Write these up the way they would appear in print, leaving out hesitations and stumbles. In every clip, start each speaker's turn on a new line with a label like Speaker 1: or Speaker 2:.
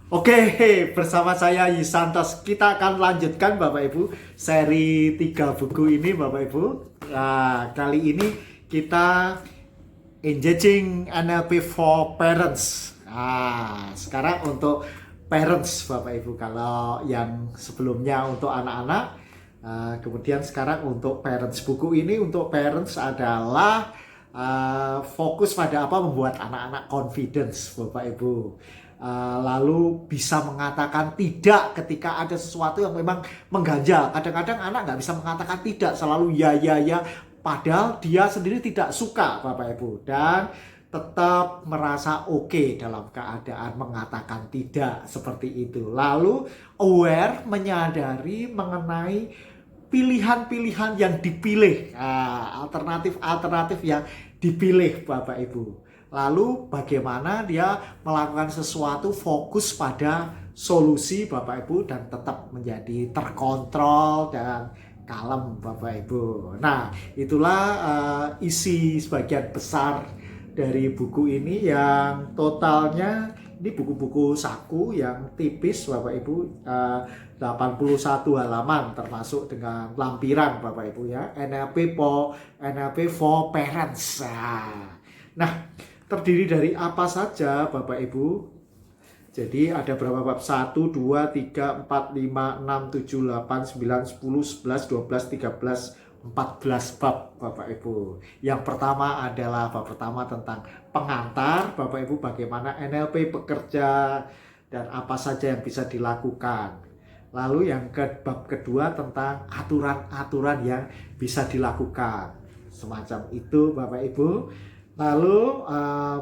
Speaker 1: Oke, bersama saya Yisantos. Kita akan lanjutkan Bapak Ibu seri 3 buku ini Bapak Ibu. Nah, kali ini kita engaging NLP for parents. Nah, sekarang untuk parents Bapak Ibu. Kalau yang sebelumnya untuk anak-anak, kemudian sekarang untuk parents. Buku ini untuk parents adalah fokus pada apa membuat anak-anak confidence Bapak Ibu. Lalu bisa mengatakan tidak ketika ada sesuatu yang memang mengganjal. Kadang-kadang anak nggak bisa mengatakan tidak, selalu ya, padahal dia sendiri tidak suka Bapak Ibu. Dan tetap merasa oke dalam keadaan mengatakan tidak seperti itu. Lalu aware, menyadari mengenai pilihan-pilihan yang dipilih, alternatif-alternatif yang dipilih Bapak Ibu. Lalu bagaimana dia melakukan sesuatu fokus pada solusi Bapak Ibu dan tetap menjadi terkontrol dan kalem Bapak Ibu. Nah, itulah isi sebagian besar dari buku ini yang totalnya ini buku-buku saku yang tipis Bapak Ibu, 81 halaman termasuk dengan lampiran Bapak Ibu ya. NLP for Parents. Nah, terdiri dari apa saja Bapak Ibu? Jadi ada berapa bab? 1, 2, 3, 4, 5, 6, 7, 8, 9, 10, 11, 12, 13, 14 bab Bapak Ibu. Yang pertama adalah bab pertama tentang pengantar Bapak Ibu, bagaimana NLP bekerja dan apa saja yang bisa dilakukan. Lalu yang bab kedua tentang aturan-aturan yang bisa dilakukan. Semacam itu Bapak Ibu. Lalu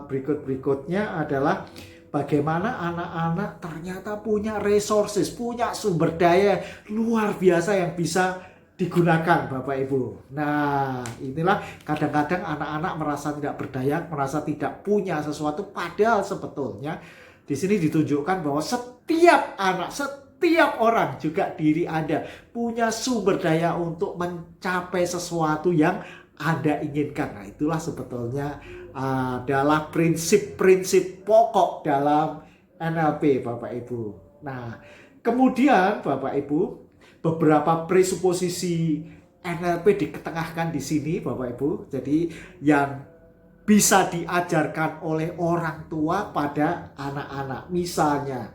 Speaker 1: berikut-berikutnya adalah bagaimana anak-anak ternyata punya resources, punya sumber daya luar biasa yang bisa digunakan Bapak Ibu. Nah, inilah kadang-kadang anak-anak merasa tidak berdaya, merasa tidak punya sesuatu, padahal sebetulnya di sini ditunjukkan bahwa setiap anak, setiap orang, juga diri Anda punya sumber daya untuk mencapai sesuatu yang Anda inginkan. Nah, itulah sebetulnya adalah prinsip-prinsip pokok dalam NLP Bapak Ibu. Nah, kemudian Bapak Ibu, beberapa presuposisi NLP diketengahkan di sini Bapak Ibu. Jadi yang bisa diajarkan oleh orang tua pada anak-anak. Misalnya,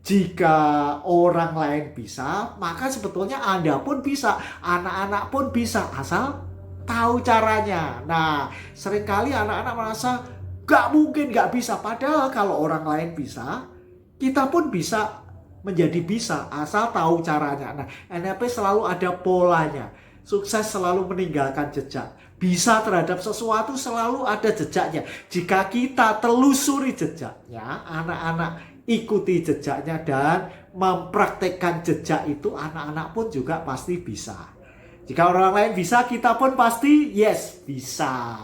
Speaker 1: jika orang lain bisa, maka sebetulnya Anda pun bisa, anak-anak pun bisa, asal tahu caranya. Nah, seringkali anak-anak merasa gak mungkin gak bisa. Padahal kalau orang lain bisa, kita pun bisa menjadi bisa asal tahu caranya. Nah, NLP selalu ada polanya. Sukses selalu meninggalkan jejak. Bisa terhadap sesuatu selalu ada jejaknya. Jika kita telusuri jejaknya, anak-anak ikuti jejaknya dan mempraktekkan jejak itu, anak-anak pun juga pasti bisa. Jika orang lain bisa, kita pun pasti yes, bisa.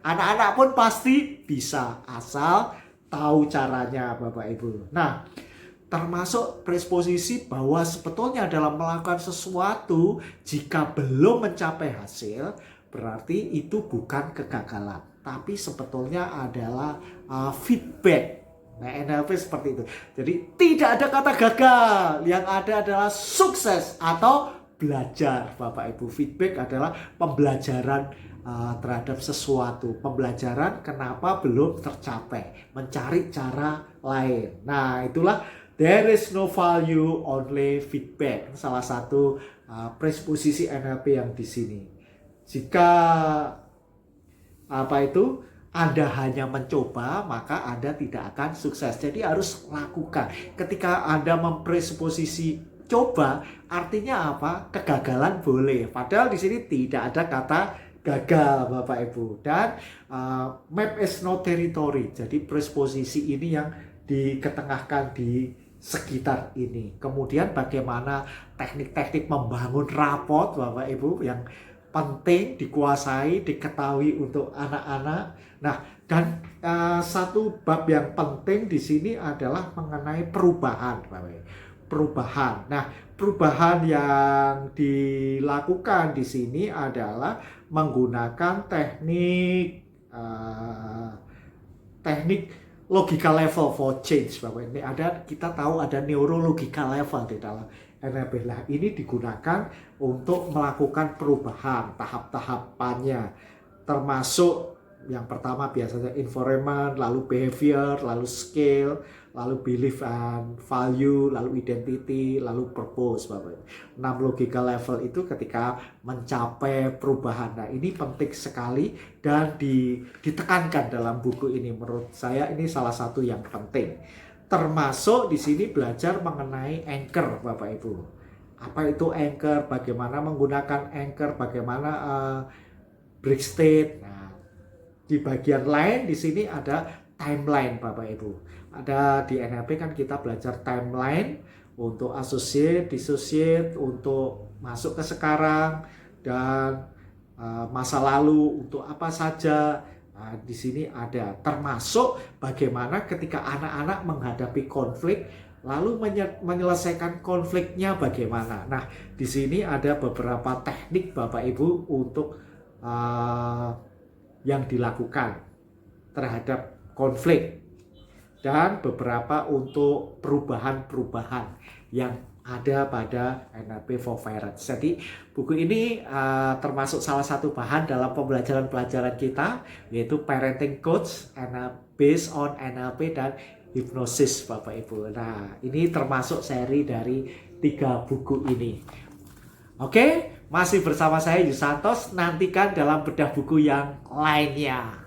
Speaker 1: Anak-anak pun pasti bisa, asal tahu caranya Bapak Ibu. Nah, termasuk predisposisi bahwa sebetulnya dalam melakukan sesuatu, jika belum mencapai hasil, berarti itu bukan kegagalan, tapi sebetulnya adalah feedback. Nah, NLP seperti itu. Jadi tidak ada kata gagal, yang ada adalah sukses atau belajar Bapak Ibu. Feedback adalah pembelajaran terhadap sesuatu, pembelajaran kenapa belum tercapai, mencari cara lain. Nah, itulah there is no value, only feedback. Salah satu presposisi NLP yang di sini. Jika apa itu Anda hanya mencoba, maka Anda tidak akan sukses. Jadi harus lakukan. Ketika Anda mempresposisi coba, artinya apa? Kegagalan boleh. Padahal di sini tidak ada kata gagal Bapak Ibu. Dan map is no territory. Jadi presposisi ini yang diketengahkan di sekitar ini. Kemudian bagaimana teknik-teknik membangun raport Bapak Ibu yang penting dikuasai, diketahui untuk anak-anak. Nah, dan satu bab yang penting di sini adalah mengenai perubahan, perubahan. Nah, perubahan yang dilakukan di sini adalah menggunakan teknik logical level for change, Bapak. Ini kita tahu ada neurological level di dalam NLP. Lah, ini digunakan untuk melakukan perubahan tahap-tahapannya, termasuk yang pertama biasanya environment, lalu behavior, lalu skill, lalu belief and value, lalu identity, lalu purpose, Bapak. 6 logical level itu ketika mencapai perubahan. Nah, ini penting sekali dan ditekankan dalam buku ini. Menurut saya ini salah satu yang penting. Termasuk di sini belajar mengenai anchor, Bapak Ibu. Apa itu anchor? Bagaimana menggunakan anchor? Bagaimana break state? Nah, di bagian lain di sini ada timeline, Bapak Ibu. Ada di NLP kan kita belajar timeline untuk associate, dissociate, untuk masuk ke sekarang dan masa lalu untuk apa saja. Nah, di sini ada termasuk bagaimana ketika anak-anak menghadapi konflik lalu menyelesaikan konfliknya bagaimana. Nah, di sini ada beberapa teknik, Bapak Ibu, untuk yang dilakukan terhadap konflik dan beberapa untuk perubahan-perubahan yang ada pada NLP for Parents. Jadi buku ini termasuk salah satu bahan dalam pembelajaran-pelajaran kita, yaitu Parenting Coach based on NLP dan Hipnosis, Bapak Ibu. Nah, ini termasuk seri dari 3 buku ini. Oke, masih bersama saya Yusantos. Nantikan dalam bedah buku yang lainnya.